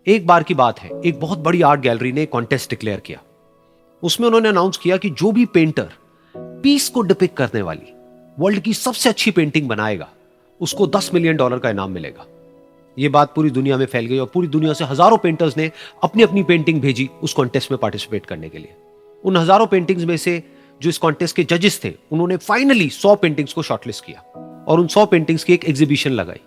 एक बार की बात है, एक बहुत बड़ी आर्ट गैलरी ने कॉन्टेस्ट डिक्लेयर किया। उसमें उन्होंने अनाउंस किया कि जो भी पेंटर पीस को डिपिक्ट करने वाली वर्ल्ड की सबसे अच्छी पेंटिंग बनाएगा उसको $10 मिलियन का इनाम मिलेगा। यह बात पूरी दुनिया में फैल गई और पूरी दुनिया से हजारों पेंटर्स ने अपनी अपनी पेंटिंग भेजी उस कॉन्टेस्ट में पार्टिसिपेट करने के लिए। उन हजारों पेंटिंग्स में से जो इस कॉन्टेस्ट के जजेस थे उन्होंने फाइनली 100 पेंटिंग्स को शॉर्टलिस्ट किया और उन 100 पेंटिंग्स की एक एग्जीबिशन लगाई।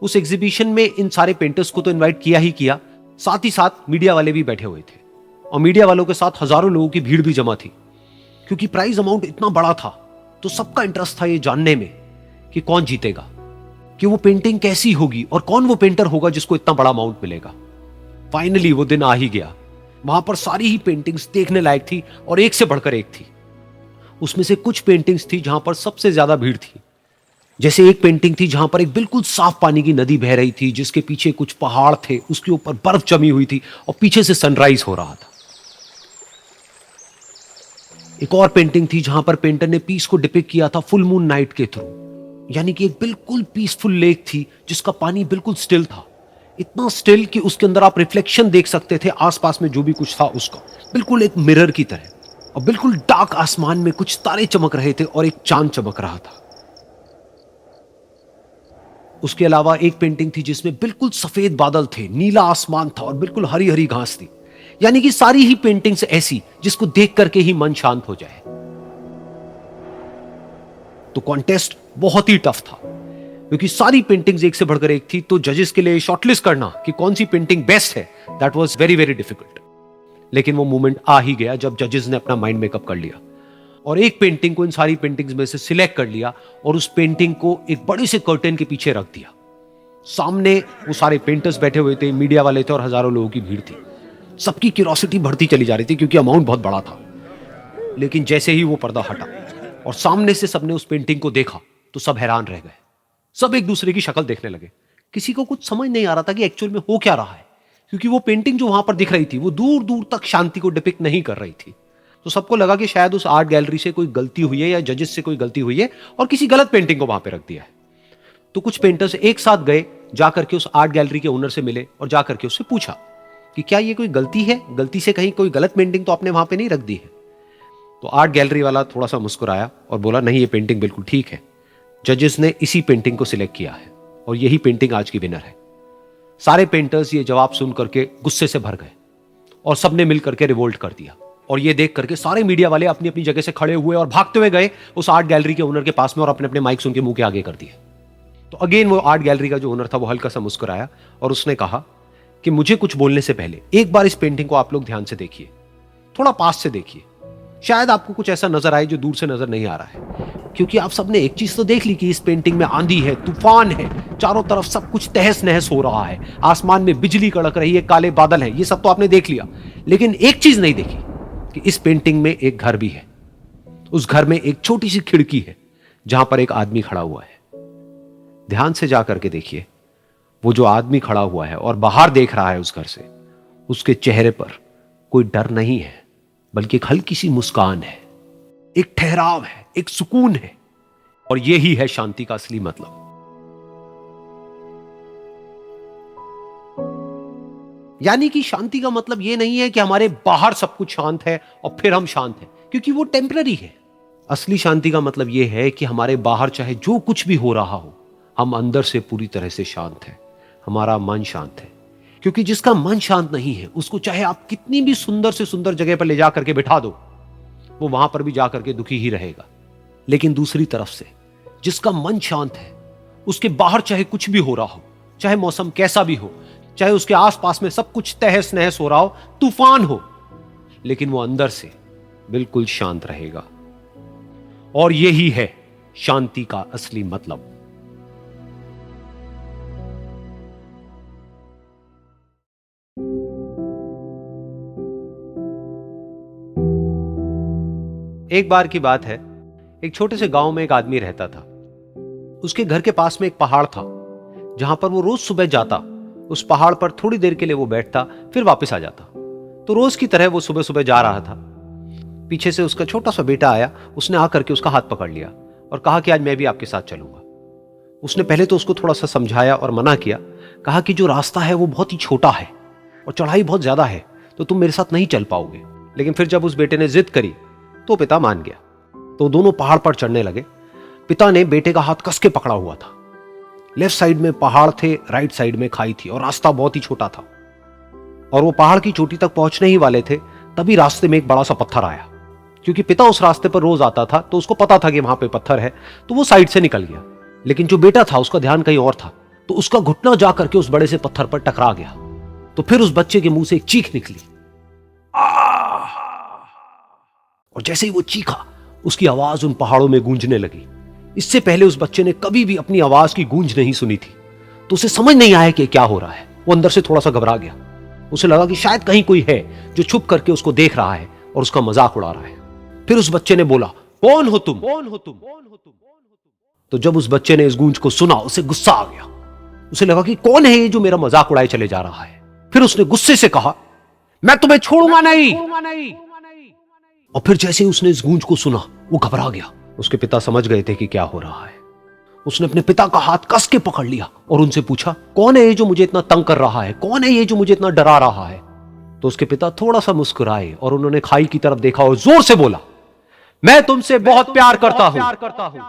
उस एग्जीबिशन में इन सारे पेंटर्स को तो इनवाइट किया ही किया, साथ ही साथ मीडिया वाले भी बैठे हुए थे और मीडिया वालों के साथ हजारों लोगों की भीड़ भी जमा थी। क्योंकि प्राइज अमाउंट इतना बड़ा था तो सबका इंटरेस्ट था ये जानने में कि कौन जीतेगा, कि वो पेंटिंग कैसी होगी और कौन वो पेंटर होगा जिसको इतना बड़ा अमाउंट मिलेगा। फाइनली वो दिन आ ही गया। वहां पर सारी ही पेंटिंग्स देखने लायक थी और एक से बढ़कर एक थी। उसमें से कुछ पेंटिंग्स थी जहां पर सबसे ज्यादा भीड़ थी। जैसे एक पेंटिंग थी जहां पर एक बिल्कुल साफ पानी की नदी बह रही थी, जिसके पीछे कुछ पहाड़ थे, उसके ऊपर बर्फ जमी हुई थी और पीछे से सनराइज हो रहा था। एक और पेंटिंग थी जहां पर पेंटर ने पीस को डिपिक्ट किया था फुल मून नाइट के थ्रू, यानी कि एक बिल्कुल पीसफुल लेक थी जिसका पानी बिल्कुल स्टिल था, इतना स्टिल कि उसके अंदर आप रिफ्लेक्शन देख सकते थे आसपास में जो भी कुछ था उसका, बिल्कुल एक मिरर की तरह। और बिल्कुल डार्क आसमान में कुछ तारे चमक रहे थे और एक चांद चमक रहा था। उसके अलावा एक पेंटिंग थी जिसमें बिल्कुल सफेद बादल थे, नीला आसमान था और बिल्कुल हरी हरी घास थी। यानी कि सारी ही पेंटिंग्स ऐसी जिसको देख करके ही मन शांत हो जाए। तो कॉन्टेस्ट बहुत ही टफ था क्योंकि सारी पेंटिंग्स एक से बढ़कर एक थी। तो जजेस के लिए शॉर्टलिस्ट करना कि कौन सी पेंटिंग बेस्ट है, that was very very difficult. लेकिन वो मोमेंट आ ही गया जब जजेस ने अपना माइंड मेकअप कर लिया और एक पेंटिंग को इन सारी पेंटिंग्स में से सिलेक्ट कर लिया और उस पेंटिंग को एक बड़े से कर्टेन के पीछे रख दिया। सामने वो सारे पेंटर्स बैठे हुए थे, मीडिया वाले थे और हजारों लोगों की भीड़ थी। सबकी क्यूरियोसिटी बढ़ती चली जा रही थी क्योंकि अमाउंट बहुत बड़ा था। लेकिन जैसे ही वो पर्दा हटा और सामने से सबने उस पेंटिंग को देखा तो सब हैरान रह गए। सब एक दूसरे की शक्ल देखने लगे। किसी को कुछ समझ नहीं आ रहा था कि एक्चुअल में हो क्या रहा है, क्योंकि वो पेंटिंग जो वहां पर दिख रही थी वो दूर दूर तक शांति को डिपिक्ट नहीं कर रही थी। तो सबको लगा कि शायद उस आर्ट गैलरी से कोई गलती हुई है या जजेस से कोई गलती हुई है और किसी गलत पेंटिंग को वहां पे रख दिया है। तो कुछ पेंटर्स एक साथ गए, जाकर के उस आर्ट गैलरी के ओनर से मिले और जाकर के उससे पूछा कि क्या ये कोई गलती है, गलती से कहीं कोई गलत पेंटिंग तो आपने वहां पे नहीं रख दी है। तो आर्ट गैलरी वाला थोड़ा सा मुस्कुराया और बोला, नहीं ये पेंटिंग बिल्कुल ठीक है, जजेस ने इसी पेंटिंग को सिलेक्ट किया है और यही पेंटिंग आज की विनर है। सारे पेंटर्स ये जवाब सुन करके गुस्से से भर गए और सबने मिल करके रिवोल्ट कर दिया। और ये देख करके सारे मीडिया वाले अपनी अपनी जगह से खड़े हुए और भागते हुए गए उस आर्ट गैलरी के ओनर के पास में और अपने अपने माइक्स उनके मुंह के आगे कर दिए। तो अगेन वो आर्ट गैलरी का जो ओनर था वो हल्का सा मुस्कुराया और उसने कहा कि मुझे कुछ बोलने से पहले एक बार इस पेंटिंग को आप लोग ध्यान से देखिए, थोड़ा पास से देखिए, शायद आपको कुछ ऐसा नजर आए जो दूर से नजर नहीं आ रहा है। क्योंकि आप सबने एक चीज तो देख ली कि इस पेंटिंग में आंधी है, तूफान है, चारों तरफ सब कुछ तहस नहस हो रहा है, आसमान में बिजली कड़क रही है, काले बादल हैं, ये सब तो आपने देख लिया। लेकिन एक चीज नहीं देखी कि इस पेंटिंग में एक घर भी है। उस घर में एक छोटी सी खिड़की है जहां पर एक आदमी खड़ा हुआ है। ध्यान से जाकर के देखिए, वो जो आदमी खड़ा हुआ है और बाहर देख रहा है उस घर से, उसके चेहरे पर कोई डर नहीं है बल्कि एक हल्की सी मुस्कान है, एक ठहराव है, एक सुकून है। और यही है शांति का असली मतलब। यानी कि शांति का मतलब यह नहीं है कि हमारे बाहर सब कुछ शांत है और फिर हम शांत हैं, क्योंकि वो टेम्पररी है। असली शांति का मतलब यह है कि हमारे बाहर चाहे जो कुछ भी हो रहा हो, हम अंदर से पूरी तरह से शांत हैं, हमारा मन शांत है। क्योंकि जिसका मन शांत नहीं है उसको चाहे आप कितनी भी सुंदर से सुंदर जगह पर ले जा करके बिठा दो, वो वहां पर भी जाकर के दुखी ही रहेगा। लेकिन दूसरी तरफ से जिसका मन शांत है, उसके बाहर चाहे कुछ भी हो रहा हो, चाहे मौसम कैसा भी हो, चाहे उसके आसपास में सब कुछ तहस नहस हो रहा हो, तूफान हो, लेकिन वो अंदर से बिल्कुल शांत रहेगा। और यही है शांति का असली मतलब। एक बार की बात है, एक छोटे से गांव में एक आदमी रहता था। उसके घर के पास में एक पहाड़ था जहां पर वो रोज सुबह जाता, उस पहाड़ पर थोड़ी देर के लिए वो बैठता, फिर वापस आ जाता। तो रोज की तरह वो सुबह सुबह जा रहा था। पीछे से उसका छोटा सा बेटा आया, उसने आकर के उसका हाथ पकड़ लिया और कहा कि आज मैं भी आपके साथ चलूंगा। उसने पहले तो उसको थोड़ा सा समझाया और मना किया, कहा कि जो रास्ता है वो बहुत ही छोटा है और चढ़ाई बहुत ज्यादा है, तो तुम मेरे साथ नहीं चल पाओगे। लेकिन फिर जब उस बेटे ने जिद करी तो पिता मान गया। तो दोनों पहाड़ पर चढ़ने लगे। पिता ने बेटे का हाथ कस के पकड़ा हुआ था। लेफ्ट साइड में पहाड़ थे, राइट साइड में खाई थी और रास्ता बहुत ही छोटा था। और वो पहाड़ की चोटी तक पहुंचने ही वाले थे, तभी रास्ते में एक बड़ा सा पत्थर आया। क्योंकि पिता उस रास्ते पर रोज आता था तो उसको पता था कि वहां पे पत्थर है, तो वो साइड से निकल गया। लेकिन जो बेटा था उसका ध्यान कहीं और था, तो उसका घुटना जा करके उस बड़े से पत्थर पर टकरा गया। तो फिर उस बच्चे के मुंह से एक चीख निकली, और जैसे ही वो चीखा उसकी आवाज उन पहाड़ों में गूंजने लगी। इससे पहले उस बच्चे ने कभी भी अपनी आवाज की गूंज नहीं सुनी थी, तो उसे समझ नहीं आया कि क्या हो रहा है। वो अंदर से थोड़ा सा घबरा गया। उसे लगा कि शायद कहीं कोई है जो छुप करके उसको देख रहा है और उसका मजाक उड़ा रहा है। फिर उस बच्चे ने बोला, कौन हो तुम? कौन हो तुम? तो जब उस बच्चे ने इस गूंज को सुना, उसे गुस्सा आ गया। उसे लगा कि कौन है ये जो मेरा मजाक उड़ाए चले जा रहा है। फिर उसने गुस्से से कहा, मैं तुम्हें छोड़ूंगा नहीं। और फिर जैसे ही उसने इस गूंज को सुना, वो घबरा गया। उसके पिता समझ गए थे कि क्या हो रहा है। उसने अपने पिता का हाथ कस के पकड़ लिया और उनसे पूछा, कौन है ये जो मुझे इतना तंग कर रहा है? कौन है ये जो मुझे इतना डरा रहा है? तो उसके पिता थोड़ा सा मुस्कुराए और उन्होंने खाई की तरफ देखा और जोर से बोला, मैं तुमसे बहुत प्यार करता हूं।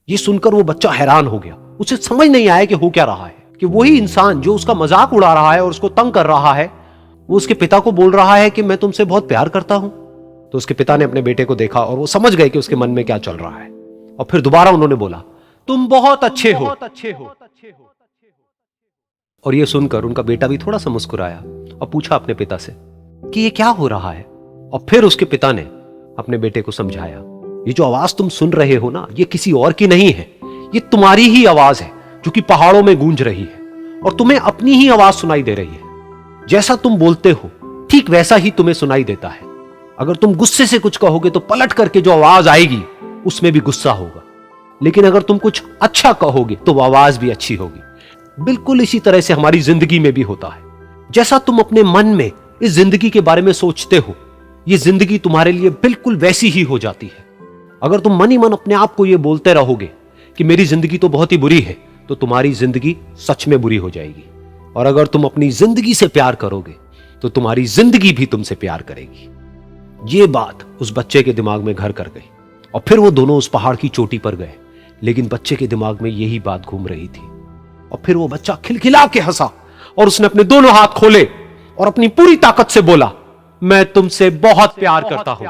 ये सुनकर वो बच्चा हैरान हो गया। उसे समझ नहीं आया कि हो क्या रहा है, कि वही इंसान जो उसका मजाक उड़ा रहा है और उसको तंग कर रहा है, वो उसके पिता को बोल रहा है कि मैं तुमसे बहुत प्यार करता हूं। तो उसके पिता ने अपने बेटे को देखा और वो समझ गए कि उसके मन में क्या चल रहा है। और फिर दोबारा उन्होंने बोला, तुम बहुत अच्छे हो। और ये सुनकर उनका बेटा भी थोड़ा सा मुस्कुराया और पूछा अपने पिता से कि ये क्या हो रहा है। और फिर उसके पिता ने अपने बेटे को समझाया, ये जो आवाज तुम सुन रहे हो ना, ये किसी और की नहीं है, ये तुम्हारी ही आवाज है जो कि पहाड़ों में गूंज रही है और तुम्हें अपनी ही आवाज सुनाई दे रही है। जैसा तुम बोलते हो ठीक वैसा ही तुम्हें सुनाई देता है। अगर तुम गुस्से से कुछ कहोगे तो पलट करके जो आवाज आएगी उसमें भी गुस्सा होगा, लेकिन अगर तुम कुछ अच्छा कहोगे तो वो आवाज भी अच्छी होगी। बिल्कुल इसी तरह से हमारी जिंदगी में भी होता है। जैसा तुम अपने मन में इस जिंदगी के बारे में सोचते हो, ये जिंदगी तुम्हारे लिए बिल्कुल वैसी ही हो जाती है। अगर तुम मन ही मन अपने आप को ये बोलते रहोगे कि मेरी जिंदगी तो बहुत ही बुरी है, तो तुम्हारी जिंदगी सच में बुरी हो जाएगी। और अगर तुम अपनी जिंदगी से प्यार करोगे तो तुम्हारी जिंदगी भी तुमसे प्यार करेगी। ये बात उस बच्चे के दिमाग में घर कर गई और फिर वो दोनों उस पहाड़ की चोटी पर गए। लेकिन बच्चे के दिमाग में यही बात घूम रही थी। और फिर वो बच्चा खिलखिला के हंसा और उसने अपने दोनों हाथ खोले और अपनी पूरी ताकत से बोला, मैं तुमसे बहुत प्यार करता हूं।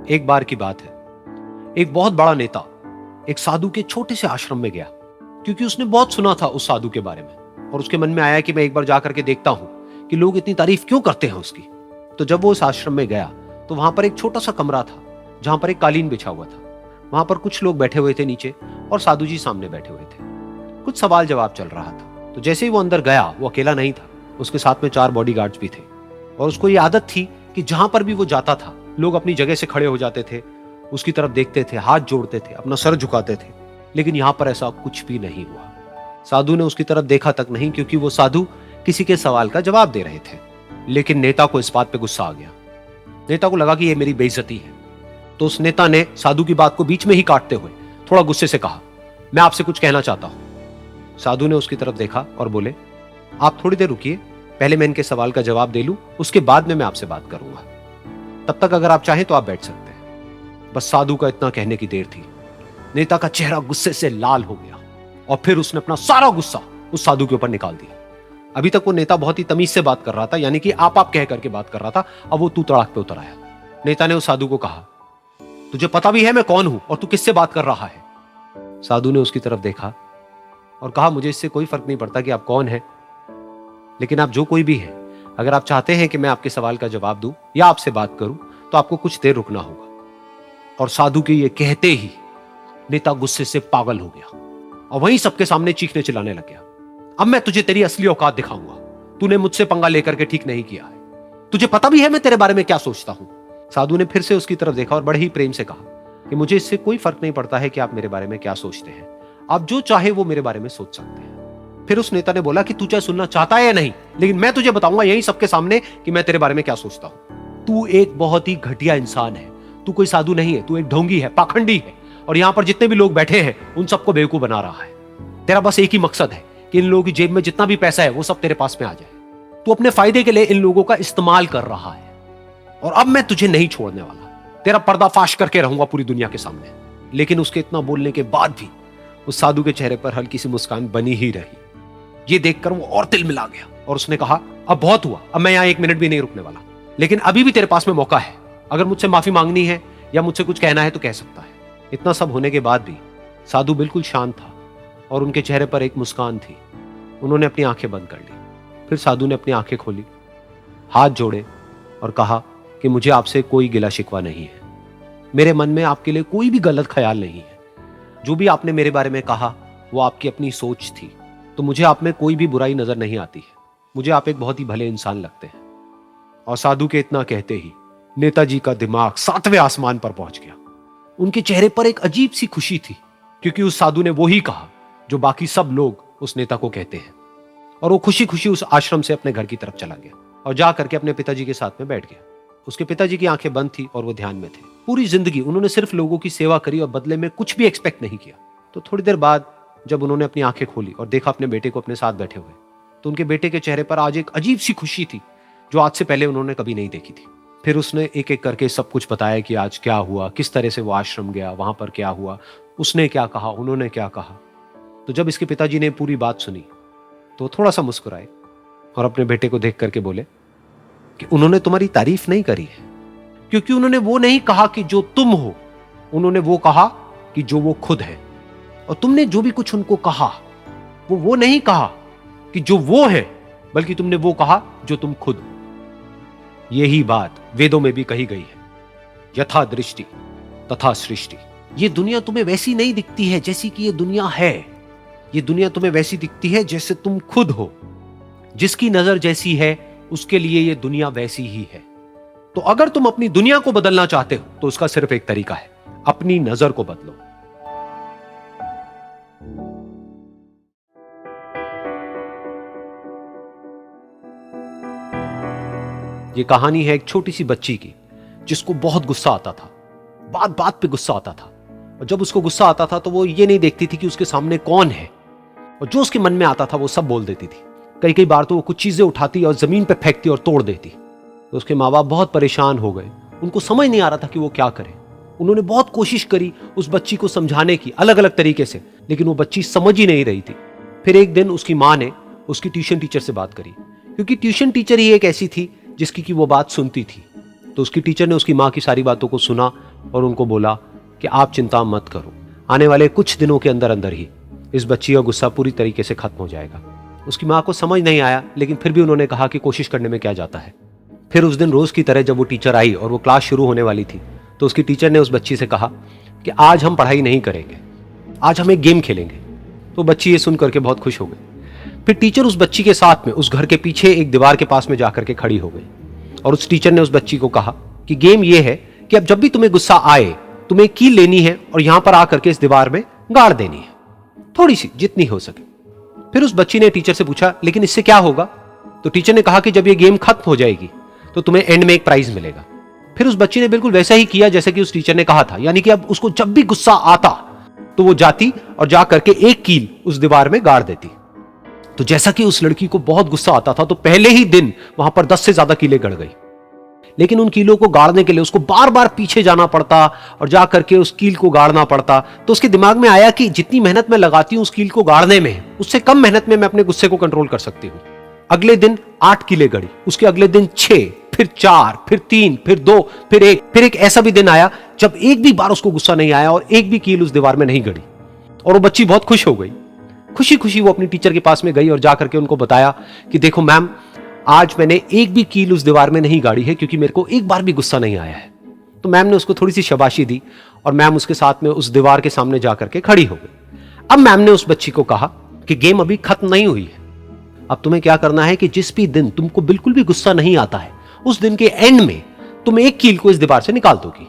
एक बार की बात है, एक बहुत बड़ा नेता एक साधु के छोटे से आश्रम में गया, क्योंकि उसने बहुत सुना था उस साधु के बारे में और उसके मन में आया कि मैं एक बार जाकर के देखता हूं कि लोग इतनी तारीफ क्यों करते हैं उसकी। तो जब वो उस आश्रम में गया तो वहां पर एक छोटा सा कमरा था जहां पर एक कालीन बिछा हुआ था। वहां पर कुछ लोग बैठे हुए थे नीचे और साधु जी सामने बैठे हुए थे। कुछ सवाल जवाब चल रहा था। तो जैसे ही वो अंदर गया, वो अकेला नहीं था, उसके साथ में 4 बॉडीगार्ड्स भी थे। और उसको ये आदत थी कि जहां पर भी वो जाता था लोग अपनी जगह से खड़े हो जाते थे, उसकी तरफ देखते थे, हाथ जोड़ते थे, अपना सर झुकाते थे। लेकिन यहां पर ऐसा कुछ भी नहीं हुआ। साधु ने उसकी तरफ देखा तक नहीं, क्योंकि वो साधु किसी के सवाल का जवाब दे रहे थे। लेकिन नेता को इस बात पे गुस्सा आ गया। नेता को लगा कि ये मेरी बेइज्जती है। तो उस नेता ने साधु की बात को बीच में ही काटते हुए थोड़ा गुस्से से कहा, मैं आपसे कुछ कहना चाहता हूं। साधु ने उसकी तरफ देखा और बोले, आप थोड़ी देर रुकिए, पहले मैं इनके सवाल का जवाब दे लूं, उसके बाद में मैं आपसे बात करूंगा। तब तक अगर आप चाहें तो आप बैठ सकते हैं। बस साधु का इतना कहने की देर थी। नेता का चेहरा गुस्से से लाल हो गया और फिर उसने अपना सारा गुस्सा उस साधु के ऊपर निकाल दिया। अभी तक वो नेता बहुत ही तमीज से बात कर रहा था, यानी कि आप कह करके बात कर रहा था। अब वो तू तड़ाक पे उतर आया। नेता ने उस साधु को कहा, तुझे पता भी है मैं कौन हूं और तू किससे बात कर रहा है? साधु ने उसकी तरफ देखा और कहा, मुझे इससे कोई फर्क नहीं पड़ता कि आप कौन हैं, लेकिन आप जो कोई भी हैं, अगर आप चाहते हैं कि मैं आपके सवाल का जवाब दूं या आपसे बात करूं तो आपको कुछ देर रुकना होगा। और साधु के ये कहते ही नेता गुस्से से पागल हो गया और वहीं सबके सामने चीखने चिल्लाने लग गया, अब मैं तुझे तेरी असली औकात दिखाऊंगा। तूने मुझसे पंगा लेकर के ठीक नहीं किया है। तुझे पता भी है मैं तेरे बारे में क्या सोचता हूं। साधु ने फिर से उसकी तरफ देखा और बड़े ही प्रेम से कहा कि मुझे इससे कोई फर्क नहीं पड़ता है कि आप मेरे बारे में क्या सोचते हैं। आप जो चाहे वो मेरे बारे में सोच सकते हैं। फिर उस नेता ने बोला कि तू चाहे सुनना चाहता है या नहीं, लेकिन मैं तुझे बताऊंगा यही सबके सामने कि मैं तेरे बारे में क्या सोचता हूं। तू एक बहुत ही घटिया इंसान है। तू कोई साधु नहीं है, तू एक ढोंगी है, पाखंडी है, और यहां पर जितने भी लोग बैठे हैं उन सबको बेवकूफ बना रहा है। तेरा बस एक ही मकसद है कि इन लोगों की जेब में जितना भी पैसा है वो सब तेरे पास में आ जाए। तू अपने फायदे के लिए इन लोगों का इस्तेमाल कर रहा है, और अब मैं तुझे नहीं छोड़ने वाला। तेरा पर्दाफाश करके रहूंगा पूरी दुनिया के सामने। लेकिन उसके इतना बोलने के बाद भी उस साधु के चेहरे पर हल्की सी मुस्कान बनी ही रही। ये देखकर वो और तिल मिला गया और उसने कहा, अब बहुत हुआ, अब मैं यहां एक मिनट भी नहीं रुकने वाला। लेकिन अभी भी तेरे पास में मौका है, अगर मुझसे माफी मांगनी है या मुझसे कुछ कहना है तो कह सकता है। इतना सब होने के बाद भी साधु बिल्कुल शांत था और उनके चेहरे पर एक मुस्कान थी। उन्होंने अपनी आंखें बंद कर ली। फिर साधु ने अपनी आंखें खोली, हाथ जोड़े और कहा कि मुझे आपसे कोई गिला शिकवा नहीं है। मेरे मन में आपके लिए कोई भी गलत ख्याल नहीं है। जो भी आपने मेरे बारे में कहा वो आपकी अपनी सोच थी, तो मुझे आप में कोई भी बुराई नजर नहीं आती है। मुझे आप एक बहुत ही भले इंसान लगते हैं। और साधु के इतना कहते ही नेताजी का दिमाग 7वें आसमान पर पहुंच गया। उनके चेहरे पर एक अजीब सी खुशी थी, क्योंकि उस साधु ने वो ही कहा जो बाकी सब लोग उस नेता को कहते हैं। और वो खुशी खुशी उस आश्रम से अपने घर की तरफ चला गया और जा करके अपने पिताजी के साथ में बैठ गया। उसके पिताजी की आंखें बंद थी और वो ध्यान में थे। पूरी जिंदगी उन्होंने सिर्फ लोगों की सेवा करी और बदले में कुछ भी एक्सपेक्ट नहीं किया। तो थोड़ी देर बाद जब उन्होंने अपनी आंखें खोली और देखा अपने बेटे को अपने साथ बैठे हुए, तो उनके बेटे के चेहरे पर आज एक अजीब सी खुशी थी जो आज से पहले उन्होंने कभी नहीं देखी थी। फिर उसने एक एक करके सब कुछ बताया कि आज क्या हुआ, किस तरह से वो आश्रम गया, वहां पर क्या हुआ, उसने क्या कहा, उन्होंने क्या कहा। तो जब इसके पिताजी ने पूरी बात सुनी तो थोड़ा सा मुस्कुराए और अपने बेटे को देख करके बोले कि उन्होंने तुम्हारी तारीफ नहीं करी है, क्योंकि उन्होंने वो नहीं कहा कि जो तुम हो, उन्होंने वो कहा कि जो वो खुद है। और तुमने जो भी कुछ उनको कहा वो नहीं कहा कि जो वो है, बल्कि तुमने वो कहा जो तुम खुद हो। यही बात वेदों में भी कही गई है, यथा दृष्टि तथा सृष्टि। ये दुनिया तुम्हें वैसी नहीं दिखती है जैसी कि ये दुनिया है। ये दुनिया तुम्हें वैसी दिखती है जैसे तुम खुद हो। जिसकी नजर जैसी है उसके लिए ये दुनिया वैसी ही है। तो अगर तुम अपनी दुनिया को बदलना चाहते हो तो उसका सिर्फ एक तरीका है, अपनी नजर को बदलो। ये कहानी है एक छोटी सी बच्ची की जिसको बहुत गुस्सा आता था, बात बात पे गुस्सा आता था। और जब उसको गुस्सा आता था तो वो ये नहीं देखती थी कि उसके सामने कौन है, और जो उसके मन में आता था वो सब बोल देती थी। कई कई बार तो वो कुछ चीजें उठाती और जमीन पे फेंकती और तोड़ देती। तो उसके माँ बाप बहुत परेशान हो गए, उनको समझ नहीं आ रहा था कि वो क्या करें। उन्होंने बहुत कोशिश करी उस बच्ची को समझाने की अलग अलग तरीके से, लेकिन वो बच्ची समझ ही नहीं रही थी। फिर एक दिन उसकी माँ ने उसकी ट्यूशन टीचर से बात करी, क्योंकि ट्यूशन टीचर ही एक ऐसी थी जिसकी कि वो बात सुनती थी। तो उसकी टीचर ने उसकी माँ की सारी बातों को सुना और उनको बोला कि आप चिंता मत करो, आने वाले कुछ दिनों के अंदर अंदर ही इस बच्ची का गुस्सा पूरी तरीके से खत्म हो जाएगा। उसकी माँ को समझ नहीं आया, लेकिन फिर भी उन्होंने कहा कि कोशिश करने में क्या जाता है। फिर उस दिन रोज की तरह जब वो टीचर आई और वो क्लास शुरू होने वाली थी, तो उसकी टीचर ने उस बच्ची से कहा कि आज हम पढ़ाई नहीं करेंगे, आज हम एक गेम खेलेंगे। तो बच्ची ये सुन करके बहुत खुश हो गई। फिर टीचर उस बच्ची के साथ में उस घर के पीछे एक दीवार के पास में जाकर के खड़ी हो गई, और उस टीचर ने उस बच्ची को कहा कि गेम ये है कि अब जब भी तुम्हें गुस्सा आए, तुम्हें कील लेनी है और यहां पर आकर के इस दीवार में गाड़ देनी है, थोड़ी सी, जितनी हो सके। फिर उस बच्ची ने टीचर से पूछा, लेकिन इससे क्या होगा? तो टीचर ने कहा कि जब ये गेम खत्म हो जाएगी तो तुम्हें एंड में एक प्राइज मिलेगा। फिर उस बच्ची ने बिल्कुल वैसा ही किया जैसे कि उस टीचर ने कहा था, यानी कि अब उसको जब भी गुस्सा आता तो वो जाती और जा करके एक कील उस दीवार में गाड़ देती। तो जैसा कि उस लड़की को बहुत गुस्सा आता था, तो पहले ही दिन वहां पर 10 से ज्यादा कीलें गड़ गई। लेकिन उन कीलों को गाड़ने के लिए उसको बार बार पीछे जाना पड़ता और जा करके उस कील को गाड़ना पड़ता। तो उसके दिमाग में आया कि जितनी मेहनत मैं लगाती हूं उस कील को गाड़ने में, उससे कम मेहनत में मैं अपने गुस्से को कंट्रोल कर सकती हूं। अगले दिन 8 कीलें गड़ी, उसके अगले दिन 6, फिर 4, फिर 3, फिर 2, फिर 1। फिर एक ऐसा भी दिन आया जब एक भी बार उसको गुस्सा नहीं आया और एक भी कील उस दीवार में नहीं गड़ी, और वो बच्ची बहुत खुश हो गई। खुशी खुशी वो अपनी टीचर के पास में गई और जाकर के उनको बताया कि देखो मैम, आज मैंने एक भी कील उस दीवार में नहीं गाड़ी है, क्योंकि मेरे को एक बार भी गुस्सा नहीं आया है। तो मैम ने उसको थोड़ी सी शाबाशी दी और मैम उसके साथ में उस दीवार के सामने जाकर के खड़ी हो गई। अब मैम ने उस बच्ची को कहा कि गेम अभी खत्म नहीं हुई है, अब तुम्हें क्या करना है कि जिस भी दिन तुमको बिल्कुल भी गुस्सा नहीं आता है, उस दिन के एंड में तुम एक कील को इस दीवार से निकाल दोगी।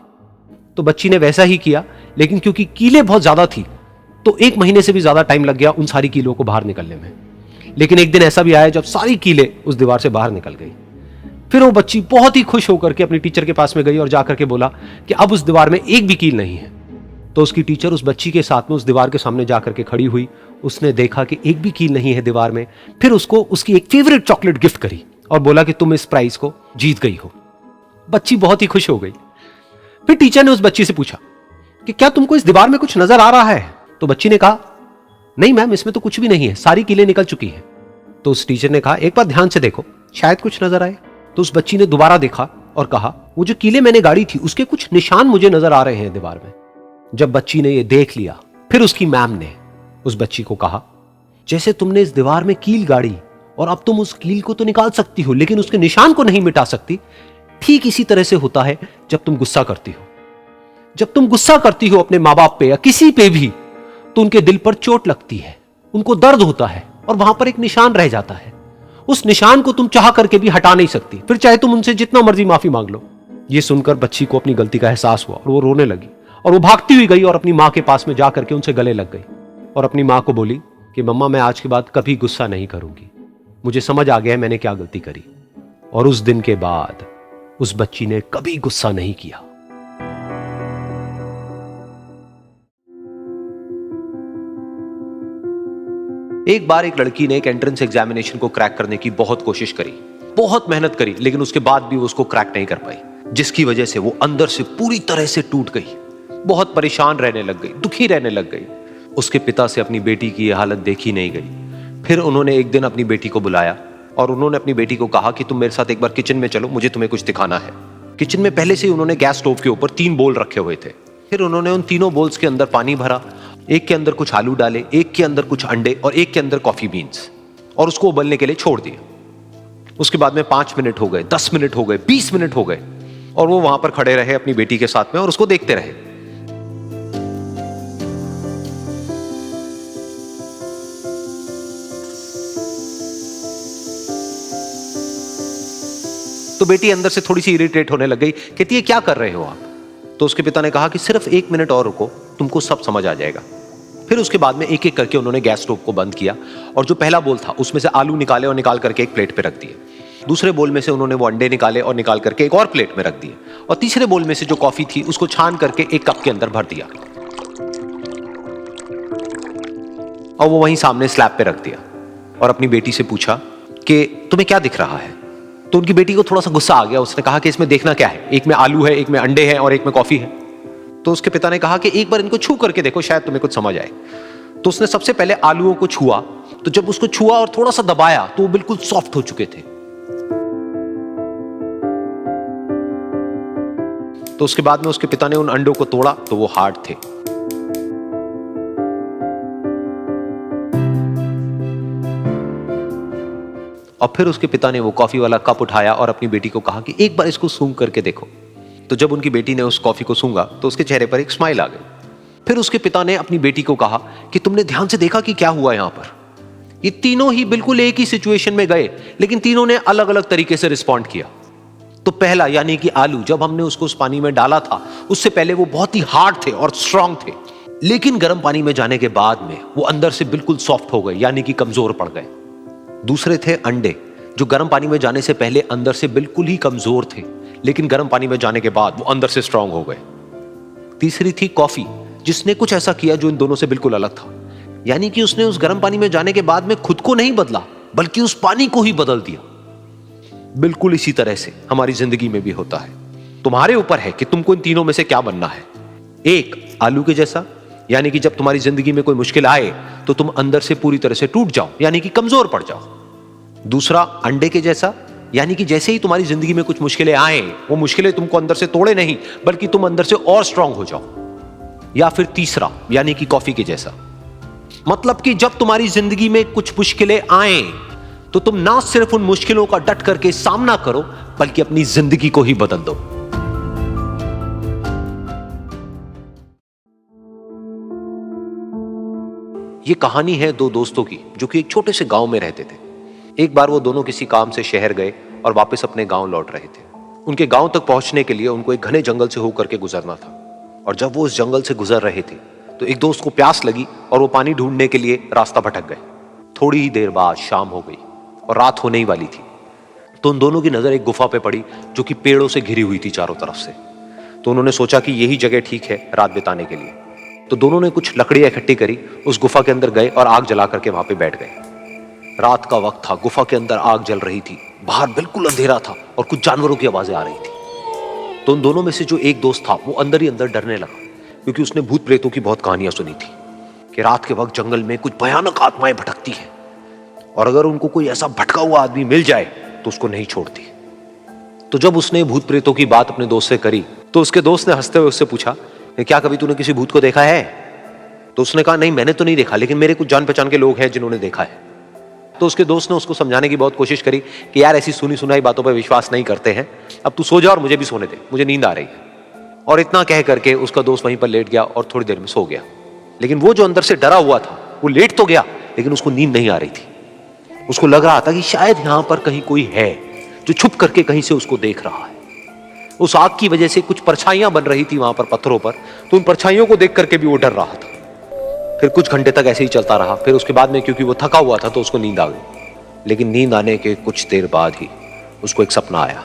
तो बच्ची ने वैसा ही किया, लेकिन क्योंकि कीलें बहुत ज्यादा थी तो 1 महीने से भी ज्यादा टाइम लग गया उन सारी कीलों को बाहर निकलने में। लेकिन एक दिन ऐसा भी आया जब सारी कीलें उस दीवार से बाहर निकल गई। फिर वो बच्ची बहुत ही खुश होकर के अपनी टीचर के पास में गई और जाकर के बोला कि अब उस दीवार में एक भी कील नहीं है। तो उसकी टीचर उस बच्ची के साथ में उस दीवार के सामने जाकर के खड़ी हुई। उसने देखा कि एक भी कील नहीं है दीवार में। फिर उसको उसकी एक फेवरेट चॉकलेट गिफ्ट करी और बोला कि तुम इस प्राइज को जीत गई हो। बच्ची बहुत ही खुश हो गई। फिर टीचर ने उस बच्ची से पूछा कि क्या तुमको इस दीवार में कुछ नजर आ रहा है? तो बच्ची ने कहा, नहीं मैम, इसमें तो कुछ भी नहीं है, सारी कीलें निकल चुकी हैं। तो उस टीचर ने कहा, एक बार ध्यान से देखो, शायद कुछ नजर आए। तो उस बच्ची ने दोबारा देखा और कहा, वो जो कीलें मैंने गाड़ी थी उसके कुछ निशान मुझे नजर आ रहे हैं दीवार में। जब बच्ची ने ये देख लिया, फिर उसकी मैम ने उस बच्ची को कहा, जैसे तुमने इस दीवार में कील गाड़ी और अब तुम उस कील को तो निकाल सकती हो लेकिन उसके निशान को नहीं मिटा सकती, ठीक इसी तरह से होता है जब तुम गुस्सा करती हो। जब तुम गुस्सा करती हो अपने माँ बाप पे या किसी पे भी, तो उनके दिल पर चोट लगती है, उनको दर्द होता है और वहां पर एक निशान रह जाता है। उस निशान को तुम चाह करके भी हटा नहीं सकती, फिर चाहे तुम उनसे जितना मर्जी माफी मांग लो। ये सुनकर बच्ची को अपनी गलती का एहसास हुआ और वो रोने लगी और वो भागती हुई गई और अपनी माँ के पास में जाकर के उनसे गले लग गई और अपनी माँ को बोली कि मम्मा, मैं आज के बाद कभी गुस्सा नहीं करूंगी, मुझे समझ आ गया है मैंने क्या गलती करी। और उस दिन के बाद उस बच्ची ने कभी गुस्सा नहीं किया। एक बार एक लड़की ने एक एंट्रेंस एग्जामिनेशन को क्रैक करने की बहुत कोशिश करी, बहुत मेहनत करी, लेकिन उसके बाद भी वो उसको क्रैक नहीं कर पाई, जिसकी वजह से वो अंदर से पूरी तरह से टूट गई, बहुत परेशान रहने लग गई, दुखी रहने लग गई। उसके पिता से अपनी बेटी की यह हालत देखी नहीं गई। फिर उन्होंने एक दिन अपनी बेटी को बुलाया और उन्होंने अपनी बेटी को कहा कि तुम मेरे साथ एक बार किचन में चलो, मुझे तुम्हें कुछ दिखाना है। किचन में पहले से ही उन्होंने गैस स्टोव के ऊपर 3 बोल रखे हुए थे। फिर उन्होंने उन तीनों बोल्स के अंदर पानी भरा, एक के अंदर कुछ आलू डाले, एक के अंदर कुछ अंडे और एक के अंदर कॉफी बीन्स, और उसको उबलने के लिए छोड़ दिया। उसके बाद में 5 मिनट हो गए, 10 मिनट हो गए, 20 मिनट हो गए और वो वहां पर खड़े रहे अपनी बेटी के साथ में और उसको देखते रहे। तो बेटी अंदर से थोड़ी सी इरिटेट होने लग गई, कहती है क्या कर रहे हो आप? तो उसके पिता ने कहा कि सिर्फ 1 मिनट और रुको, तुमको सब समझ आ जाएगा। फिर उसके बाद में एक एक करके उन्होंने गैस स्टोव को बंद किया और जो पहला बोल था उसमें से आलू निकाले और निकाल करके एक प्लेट पे रख दिए। दूसरे बोल में से उन्होंने वो अंडे निकाले और निकाल करके एक और प्लेट में रख दिए और तीसरे बोल में से जो कॉफी थी उसको छान करके एक कप के अंदर भर दिया और वो वहीं सामने स्लैब पे रख दिया और अपनी बेटी से पूछा कि तुम्हें क्या दिख रहा है? तो उनकी बेटी को थोड़ा सा गुस्सा आ गया। उसने कहा कि इसमें देखना क्या है, एक में आलू है, एक में अंडे हैं और एक में कॉफी है। तो उसके पिता ने कहा कि एक बार इनको छू करके देखो, शायद तुम्हें कुछ समझ आए। तो उसने सबसे पहले आलूओं को छुआ, तो जब उसको छुआ और थोड़ा सा दबाया तो वो बिल्कुल सॉफ्ट हो चुके थे। तो उसके बाद में उसके पिता ने उन अंडों को तोड़ा तो वो हार्ड थे। और फिर उसके पिता ने वो कॉफी वाला कप उठाया और अपनी बेटी को कहा कि एक बार इसको सूंघ करके देखो। तो जब उनकी बेटी ने उस कॉफी को सूंघा तो उसके चेहरे पर एक स्माइल आ गई। फिर उसके पिता ने अपनी बेटी को कहा कि तुमने ध्यान से देखा कि क्या हुआ यहां पर? ये तीनों ही बिल्कुल एक ही सिचुएशन में गए, लेकिन तीनों ने अलग अलग तरीके से रिस्पॉन्ड किया। तो पहला यानी कि आलू, जब हमने उसको उस पानी में डाला था उससे पहले वो बहुत ही हार्ड थे और स्ट्रांग थे, लेकिन गर्म पानी में जाने के बाद में वो अंदर से बिल्कुल सॉफ्ट हो गए, यानी कि कमजोर पड़ गए। दूसरे थे अंडे, जो गर्म पानी में जाने से पहले अंदर से बिल्कुल ही कमजोर थे, लेकिन गर्म पानी में जाने के बाद वो अंदर से स्ट्रांग हो गए। तीसरी थी कॉफी, जिसने कुछ ऐसा किया जो इन दोनों से बिल्कुल अलग था, यानी कि उसने उस गर्म पानी में जाने के बाद में खुद को नहीं बदला बल्कि उस पानी को ही बदल दिया। बिल्कुल इसी तरह से हमारी जिंदगी में भी होता है। तुम्हारे ऊपर है कि तुमको इन तीनों में से क्या बनना है। एक, आलू के जैसा, यानी कि जब तुम्हारी जिंदगी में कोई मुश्किल आए तो तुम अंदर से पूरी तरह से टूट जाओ, यानी कि कमजोर पड़ जाओ। दूसरा, अंडे के जैसा, यानी कि जैसे ही तुम्हारी जिंदगी में कुछ मुश्किलें आए, वो मुश्किलें तुमको अंदर से तोड़े नहीं बल्कि तुम अंदर से और स्ट्रांग हो जाओ। या फिर तीसरा, यानी कि कॉफी के जैसा, मतलब कि जब तुम्हारी जिंदगी में कुछ मुश्किलें आए तो तुम ना सिर्फ उन मुश्किलों का डट करके सामना करो बल्कि अपनी जिंदगी को ही बदल दो। ये कहानी है 2 दोस्तों की जो कि एक छोटे से गांव में रहते थे। एक बार वो दोनों किसी काम से शहर गए और वापस अपने गांव लौट रहे थे। उनके गांव तक पहुंचने के लिए उनको एक घने जंगल से होकर के गुजरना था और जब वो उस जंगल से गुजर रहे थे तो एक दोस्त को प्यास लगी और वो पानी ढूंढने के लिए रास्ता भटक गए। थोड़ी ही देर बाद शाम हो गई और रात होने ही वाली थी। तो उन दोनों की नजर एक गुफा पे पड़ी जो कि पेड़ों से घिरी हुई थी चारों तरफ से। तो उन्होंने सोचा कि यही जगह ठीक है रात बिताने के लिए। तो दोनों ने कुछ लकड़ियां इकट्ठी करी, उस गुफा के अंदर गए और आग जला करके वहां पे बैठ गए। रात का वक्त था, गुफा के अंदर आग जल रही थी, बाहर बिल्कुल अंधेरा था और कुछ जानवरों की आवाजें आ रही थी। तो उन दोनों में से जो एक दोस्त था वो अंदर ही अंदर डरने लगा, क्योंकि उसने भूत प्रेतों की बहुत कहानियां सुनी थी कि रात के वक्त जंगल में कुछ भयानक आत्माएं भटकती हैं और अगर उनको कोई ऐसा भटका हुआ आदमी मिल जाए तो उसको नहीं छोड़ती। तो जब उसने भूत प्रेतों की बात अपने दोस्त से करी तो उसके दोस्त ने हंसते हुए उससे पूछा, क्या कभी तूने किसी भूत को देखा है? तो उसने कहा, नहीं मैंने तो नहीं देखा, लेकिन मेरे कुछ जान पहचान के लोग हैं जिन्होंने देखा है। तो उसके दोस्त ने उसको समझाने की बहुत कोशिश करी कि यार ऐसी सुनी सुनाई बातों पर विश्वास नहीं करते हैं, अब तू सो जा और मुझे भी सोने दे, मुझे नींद आ रही है। और इतना कह करके उसका दोस्त वहीं पर लेट गया और थोड़ी देर में सो गया। लेकिन वो जो अंदर से डरा हुआ था वो लेट तो गया, लेकिन उसको नींद नहीं आ रही थी। उसको लग रहा था कि शायद यहां पर कहीं कोई है जो छुप करके कहीं से उसको देख रहा है। उस आग की वजह से कुछ परछाइयां बन रही थी वहां पर पत्थरों पर, तो उन परछाइयों को देख करके भी वो डर रहा था। फिर कुछ घंटे तक ऐसे ही चलता रहा। फिर उसके बाद में क्योंकि वो थका हुआ था तो उसको नींद आ गई। लेकिन नींद आने के कुछ देर बाद ही उसको एक सपना आया।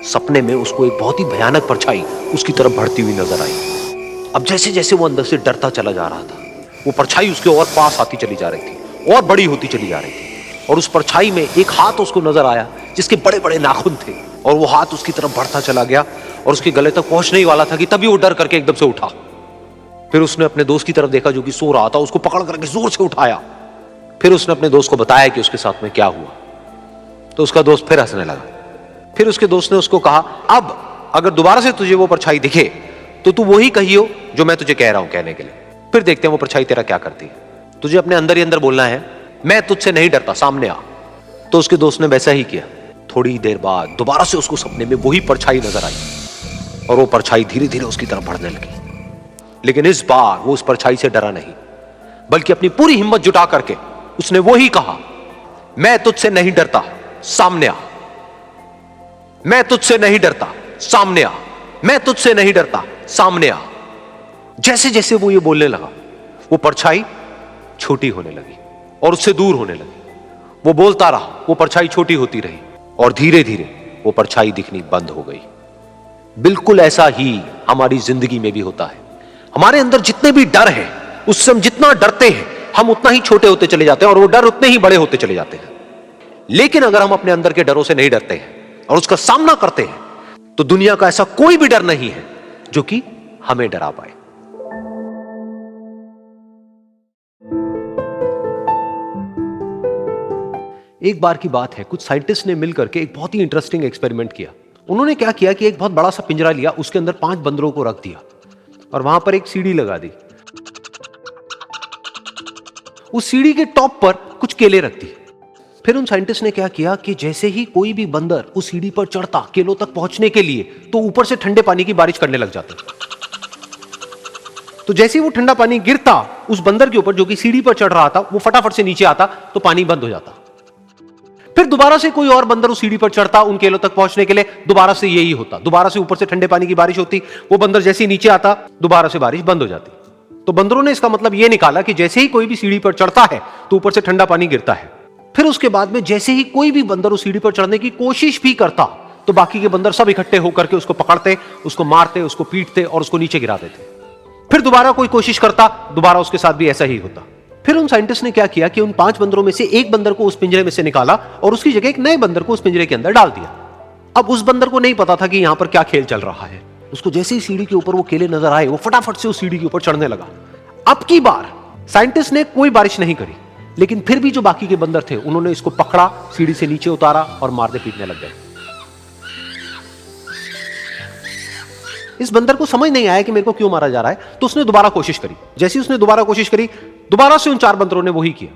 सपने में उसको एक बहुत ही भयानक परछाई उसकी तरफ बढ़ती हुई नजर आई। अब जैसे जैसे वो अंदर से डरता चला जा रहा था, वो परछाई उसके और पास आती चली जा रही थी और बड़ी होती चली जा रही थी। और उस परछाई में एक हाथ उसको नजर आया जिसके बड़े बड़े नाखून थे, और वो हाथ उसकी तरफ बढ़ता चला गया और उसके गले तक पहुंचने ही वाला था कि तभी वो डर करके एकदम से उठा। फिर उसने अपने दोस्त की तरफ देखा जो कि सो रहा था, उसको पकड़ करके जोर से उठाया। फिर उसने अपने दोस्त को बताया कि उसके साथ में क्या हुआ। तो उसका दोस्त फिर हंसने लगा। फिर उसके दोस्त ने उसको कहा, अब अगर दोबारा से तुझे वो परछाई दिखे तो तू वही कहियो जो मैं तुझे कह रहा हूं कहने के लिए, फिर देखते हैं वो परछाई तेरा क्या करती है। तुझे अपने अंदर ही अंदर बोलना है, मैं तुझसे नहीं डरता, सामने आ। तो उसके दोस्त ने वैसा ही किया। थोड़ी देर बाद दोबारा से उसको सपने में वही परछाई नजर आई और वो परछाई धीरे धीरे उसकी तरफ बढ़ने लगी। लेकिन इस बार वो उस परछाई से डरा नहीं, बल्कि अपनी पूरी हिम्मत जुटा करके उसने वो ही कहा, मैं तुझसे नहीं डरता, सामने आ। मैं तुझसे नहीं डरता, सामने आ। मैं तुझसे नहीं डरता, सामने आ। जैसे जैसे वो ये बोलने लगा, वो परछाई छोटी होने लगी और उससे दूर होने लगी। वो बोलता रहा, वो परछाई छोटी होती रही और धीरे धीरे वो परछाई दिखनी बंद हो गई। बिल्कुल ऐसा ही हमारी जिंदगी में भी होता है। हमारे अंदर जितने भी डर है, उससे हम जितना डरते हैं हम उतना ही छोटे होते चले जाते हैं और वो डर उतने ही बड़े होते चले जाते हैं। लेकिन अगर हम अपने अंदर के डरों से नहीं डरते हैं और उसका सामना करते हैं तो दुनिया का ऐसा कोई भी डर नहीं है जो कि हमें डरा पाए। एक बार की बात है, कुछ साइंटिस्ट ने मिलकर के एक बहुत ही इंटरेस्टिंग एक्सपेरिमेंट किया। उन्होंने क्या किया कि एक बहुत बड़ा सा पिंजरा लिया, उसके अंदर 5 बंदरों को रख दिया और वहां पर एक सीढ़ी लगा दी। उस सीढ़ी के टॉप पर कुछ केले रख दी। फिर उन साइंटिस्ट ने क्या किया कि जैसे ही कोई भी बंदर उस सीढ़ी पर चढ़ता केलों तक पहुंचने के लिए, तो ऊपर से ठंडे पानी की बारिश करने लग जाते। तो जैसे ही वो ठंडा पानी गिरता उस बंदर के ऊपर जो कि सीढ़ी पर चढ़ रहा था, वो फटाफट से नीचे आता तो पानी बंद हो जाता। फिर दोबारा से कोई और बंदर उस सीढ़ी पर चढ़ता उन केलों तक पहुंचने के लिए, दोबारा से यही होता। दोबारा से ऊपर से ठंडे पानी की बारिश होती, वो बंदर जैसे ही नीचे आता दोबारा से बारिश बंद हो जाती। तो बंदरों ने इसका मतलब यह निकाला कि जैसे ही कोई भी सीढ़ी पर चढ़ता है तो ऊपर से ठंडा पानी गिरता है। फिर उसके बाद में जैसे ही कोई भी बंदर उस सीढ़ी पर चढ़ने की कोशिश भी करता तो बाकी के बंदर सब इकट्ठे होकर के उसको पकड़ते, उसको मारते, उसको पीटते और उसको नीचे गिरा देते। फिर दोबारा कोई कोशिश करता, दोबारा उसके साथ भी ऐसा ही होता। फिर उन साइंटिस्ट ने क्या किया कि उन 5 बंदरों में से एक बंदर को उस पिंजरे में से निकाला और उसकी जगह एक नए बंदर को उस पिंजरे के अंदर डाल दिया। अब उस बंदर को नहीं पता था कि यहां पर क्या खेल चल रहा है। उसको जैसे ही सीढ़ी के ऊपर वो केले नजर आए, वो फटाफट से उस सीढ़ी के ऊपर चढ़ने लगा। अब की बार साइंटिस्ट ने कोई बारिश नहीं करी, लेकिन फिर भी जो बाकी के बंदर थे उन्होंने इसको पकड़ा, सीढ़ी से नीचे उतारा और मारने पीटने लग गए। इस बंदर को समझ नहीं आया कि मेरे को क्यों मारा जा रहा है, तो उसने दोबारा कोशिश करी। जैसे ही उसने दोबारा कोशिश करी, दोबारा से उन 4 बंदरों ने वही किया।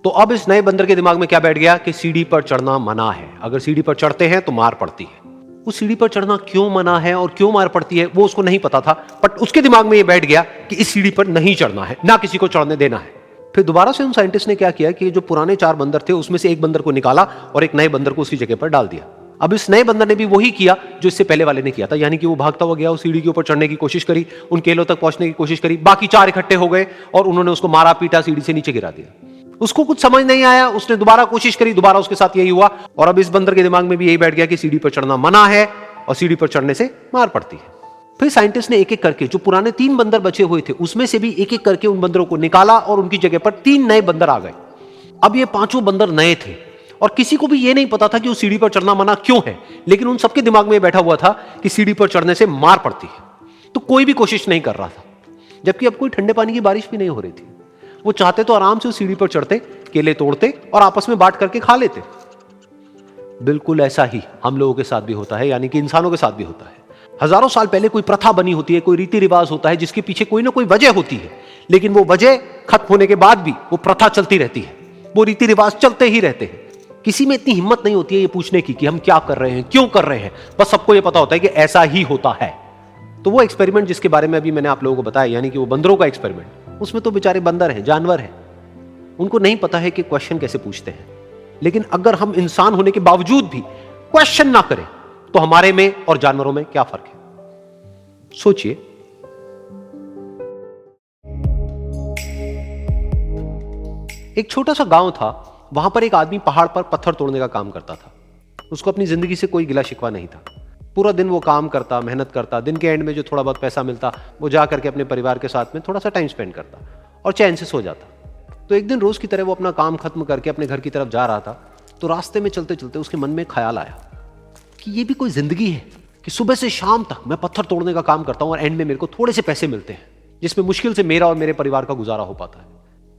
तो अब इस नए बंदर के दिमाग में क्या बैठ गया कि सीढ़ी पर चढ़ना मना है, अगर सीढ़ी पर चढ़ते हैं तो मार पड़ती है। उस सीढ़ी पर चढ़ना क्यों मना है और क्यों मार पड़ती है वो उसको नहीं पता था, बट उसके दिमाग में ये बैठ गया कि इस सीढ़ी पर नहीं चढ़ना है, ना किसी को चढ़ने देना है। फिर दोबारा से उन साइंटिस्ट ने क्या किया कि जो पुराने 4 बंदर थे उसमें से एक बंदर को निकाला और एक नए बंदर को उसी जगह पर डाल दिया। अब इस नए बंदर ने भी वही किया जो इससे पहले वाले ने किया था, यानी कि वो भागता हुआ गया, उस सीढ़ी के ऊपर चढ़ने की कोशिश करी, उन केलों तक पहुंचने की कोशिश करी, बाकी 4 इकट्ठे हो गए और उन्होंने उसको मारा पीटा, सीढ़ी से नीचे गिरा दिया। उसको कुछ समझ नहीं आया, उसने दोबारा कोशिश करी, दोबारा उसके साथ यही हुआ। और अब इस बंदर के दिमाग में भी यही बैठ गया कि सीढ़ी पर चढ़ना मना है और सीढ़ी पर चढ़ने से मार पड़ती है। फिर साइंटिस्ट ने एक एक करके जो पुराने 3 बंदर बचे हुए थे उसमें से भी एक एक करके उन बंदरों को निकाला और उनकी जगह पर 3 नए बंदर आ गए। अब ये 5 बंदर नए थे और किसी को भी ये नहीं पता था कि उस सीढ़ी पर चढ़ना मना क्यों है, लेकिन उन सबके दिमाग में बैठा हुआ था कि सीढ़ी पर चढ़ने से मार पड़ती है। तो कोई भी कोशिश नहीं कर रहा था, जबकि अब कोई ठंडे पानी की बारिश भी नहीं हो रही थी। वो चाहते तो आराम से उस सीढ़ी पर चढ़ते, केले तोड़ते और आपस में बांट करके खा लेते। बिल्कुल ऐसा ही हम लोगों के साथ भी होता है, यानी कि इंसानों के साथ भी होता है। हजारों साल पहले कोई प्रथा बनी होती है, कोई रीति रिवाज होता है जिसके पीछे कोई ना कोई वजह होती है, लेकिन वो वजह खत्म होने के बाद भी वो प्रथा चलती रहती है, वो रीति रिवाज चलते ही रहते हैं। किसी में इतनी हिम्मत नहीं होती है ये पूछने की कि हम क्या कर रहे हैं, क्यों कर रहे हैं। बस सबको ये पता होता है कि ऐसा ही होता है। तो वो एक्सपेरिमेंट जिसके बारे में अभी मैंने आप लोगों को बताया, यानी कि वो बंदरों का एक्सपेरिमेंट, उसमें तो बेचारे बंदर हैं, जानवर हैं, उनको नहीं पता है कि क्वेश्चन कैसे पूछते हैं। लेकिन अगर हम इंसान होने के बावजूद भी क्वेश्चन ना करें तो हमारे में और जानवरों में क्या फर्क है, सोचिए। एक छोटा सा गांव था, वहां पर एक आदमी पहाड़ पर पत्थर तोड़ने का काम करता था। उसको अपनी जिंदगी से कोई गिला शिकवा नहीं था। पूरा दिन वो काम करता, मेहनत करता, दिन के एंड में जो थोड़ा बहुत पैसा मिलता वो जा करके अपने परिवार के साथ में थोड़ा सा टाइम स्पेंड करता और चैन से सो जाता। तो एक दिन रोज की तरह वो अपना काम खत्म करके अपने घर की तरफ जा रहा था, तो रास्ते में चलते चलते उसके मन में ख्याल आया कि ये भी कोई जिंदगी है कि सुबह से शाम तक मैं पत्थर तोड़ने का काम करता हूं और एंड में मेरे को थोड़े से पैसे मिलते हैं, जिसमें मुश्किल से मेरा और मेरे परिवार का गुजारा हो पाता है।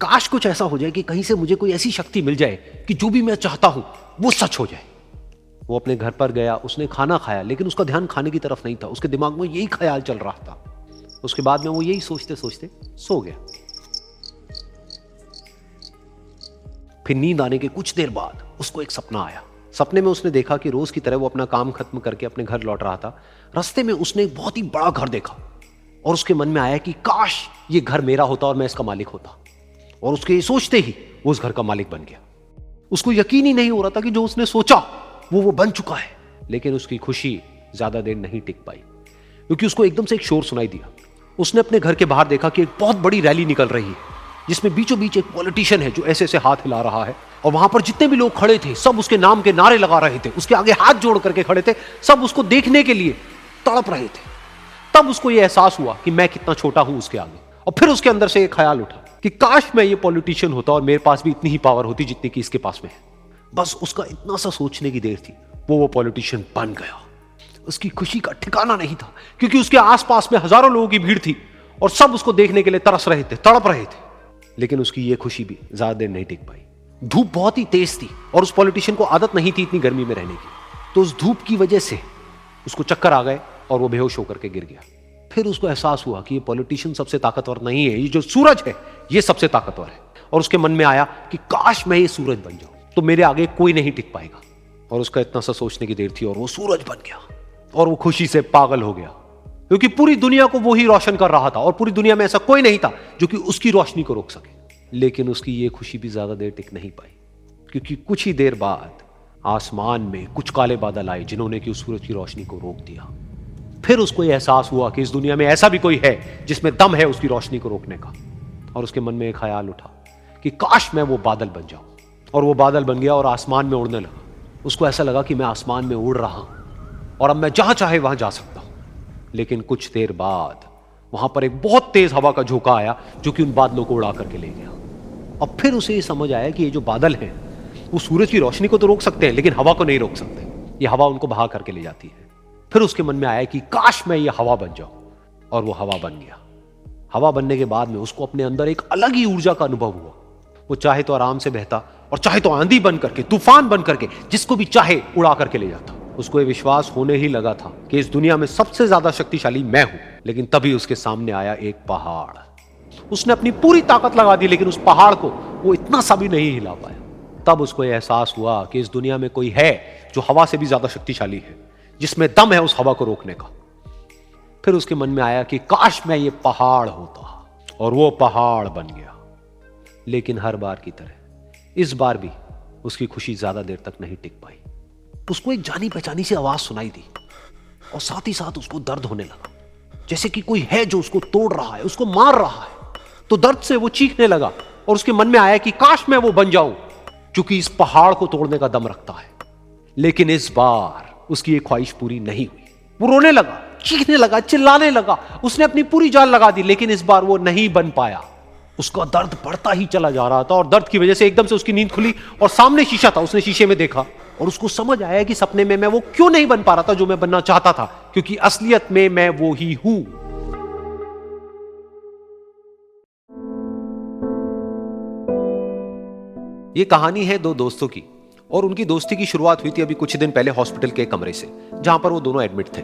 काश कुछ ऐसा हो जाए कि कहीं से मुझे कोई ऐसी शक्ति मिल जाए कि जो भी मैं चाहता हूं वो सच हो जाए। वो अपने घर पर गया, उसने खाना खाया, लेकिन उसका ध्यान खाने की तरफ नहीं था, उसके दिमाग में यही ख्याल चल रहा था। उसके बाद में वो यही सोचते सोचते सो गया। फिर नींद आने के कुछ देर बाद उसको एक सपना आया। सपने में उसने देखा कि रोज की तरह वो अपना काम खत्म करके अपने घर लौट रहा था। रास्ते में उसने एक बहुत ही बड़ा घर देखा और उसके मन में आया कि काश ये घर मेरा होता और मैं इसका मालिक होता। और उसके ये सोचते ही वो उस घर का मालिक बन गया। उसको यकीन ही नहीं हो रहा था कि जो उसने सोचा वो बन चुका है। लेकिन उसकी खुशी ज्यादा देर नहीं टिक पाई, क्योंकि उसको एकदम से एक शोर सुनाई दिया। उसने अपने घर के बाहर देखा कि एक बहुत बड़ी रैली निकल रही है, जिसमें बीचों बीच एक पॉलिटिशियन है जो ऐसे ऐसे हाथ हिला रहा है, और वहां पर जितने भी लोग खड़े थे सब उसके नाम के नारे लगा रहे थे, उसके आगे हाथ जोड़ करके खड़े थे, सब उसको देखने के लिए तड़प रहे थे। तब उसको यह एहसास हुआ कि मैं कितना छोटा हूं उसके आगे। और फिर उसके अंदर से एक ख्याल उठा कि काश मैं ये पॉलिटिशियन होता और मेरे पास भी इतनी ही पावर होती जितनी कि इसके पास में है। बस उसका इतना सा सोचने की देर थी, वो पॉलिटिशियन बन गया। उसकी खुशी का ठिकाना नहीं था, क्योंकि उसके आसपास में हजारों लोगों की भीड़ थी और सब उसको देखने के लिए तरस रहे थे, तड़प रहे थे। लेकिन उसकी ये खुशी भी ज्यादा देर नहीं टिक पाई। धूप बहुत ही तेज थी और उस पॉलिटिशियन को आदत नहीं थी इतनी गर्मी में रहने की, तो उस धूप की वजह से उसको चक्कर आ गए और वो बेहोश होकर के गिर गया। फिर उसको एहसास हुआ कि ये पॉलिटिशियन सबसे ताकतवर नहीं है, ये जो सूरज है ये सबसे ताकतवर है। और उसके मन में आया कि काश मैं ये सूरज बन जाऊं तो मेरे आगे कोई नहीं टिक पाएगा। और उसका इतना सा सोचने की देर थी और वो सूरज बन गया और वो खुशी से पागल हो गया, क्योंकि पूरी दुनिया को वो ही रोशन कर रहा था और पूरी दुनिया में ऐसा कोई नहीं था जो कि उसकी रोशनी को रोक सके। लेकिन उसकी ये खुशी भी ज्यादा देर टिक नहीं पाई, क्योंकि कुछ ही देर बाद आसमान में कुछ काले बादल आए जिन्होंने कि उस सूरज की रोशनी को रोक दिया। फिर उसको यह एहसास हुआ कि इस दुनिया में ऐसा भी कोई है जिसमें दम है उसकी रोशनी को रोकने का। और उसके मन में एक ख्याल उठा कि काश मैं वो बादल बन जाऊं। और वो बादल बन गया और आसमान में उड़ने लगा। उसको ऐसा लगा कि मैं आसमान में उड़ रहा हूं और अब मैं जहां चाहे वहां जा सकता हूं। लेकिन कुछ देर बाद वहां पर एक बहुत तेज हवा का झोंका आया जो कि उन बादलों को उड़ा करके ले गया। अब फिर उसे ये समझ आया कि ये जो बादल हैं वो सूरज की रोशनी को तो रोक सकते हैं, लेकिन हवा को नहीं रोक सकते। ये हवा उनको बहा करके ले जाती है। फिर उसके मन में आया कि काश मैं ये हवा बन जाऊं, और वो हवा बन गया। हवा बनने के बाद में उसको अपने अंदर एक अलग ही ऊर्जा का अनुभव हुआ। वो चाहे तो आराम से बहता और चाहे तो आंधी बन करके, तूफान बन करके, जिसको भी चाहे उड़ा करके ले जाता। उसको ये विश्वास होने ही लगा था कि इस दुनिया में सबसे ज्यादा शक्तिशाली मैं हूं। लेकिन तभी उसके सामने आया एक पहाड़। उसने अपनी पूरी ताकत लगा दी, लेकिन उस पहाड़ को वो इतना सा भी नहीं हिला पाया। तब उसको यह एहसास हुआ कि इस दुनिया में कोई है जो हवा से भी ज्यादा शक्तिशाली है, जिसमें दम है उस हवा को रोकने का। फिर उसके मन में आया कि काश मैं ये पहाड़ होता, और वो पहाड़ बन गया। लेकिन हर बार की तरह इस बार भी उसकी खुशी ज्यादा देर तक नहीं टिक पाई। उसको एक जानी पहचानी सी आवाज सुनाई दी और साथ ही साथ उसको दर्द होने लगा, जैसे कि कोई है जो उसको तोड़ रहा है, उसको मार रहा है। तो दर्द से वो चीखने लगा और उसके मन में आया कि काश मैं वो बन जाऊं, क्योंकि इस पहाड़ को तोड़ने का दम रखता है। लेकिन इस बार उसकी ये ख्वाहिश पूरी नहीं हुई। वो रोने लगा, चीखने लगा, चिल्लाने लगा, उसने अपनी पूरी जान लगा दी, लेकिन इस बार वो नहीं बन पाया। उसका दर्द बढ़ता ही चला जा रहा था और दर्द की वजह से एकदम से उसकी नींद खुली और सामने शीशा था। उसने शीशे में देखा और उसको समझ आया कि सपने में मैं वो क्यों नहीं बन पा रहा था जो मैं बनना चाहता था, क्योंकि असलियत में मैं वो ही हूं। ये कहानी है दो दोस्तों की, और उनकी दोस्ती की शुरुआत हुई थी अभी कुछ दिन पहले हॉस्पिटल के कमरे से, जहां पर वो दोनों एडमिट थे।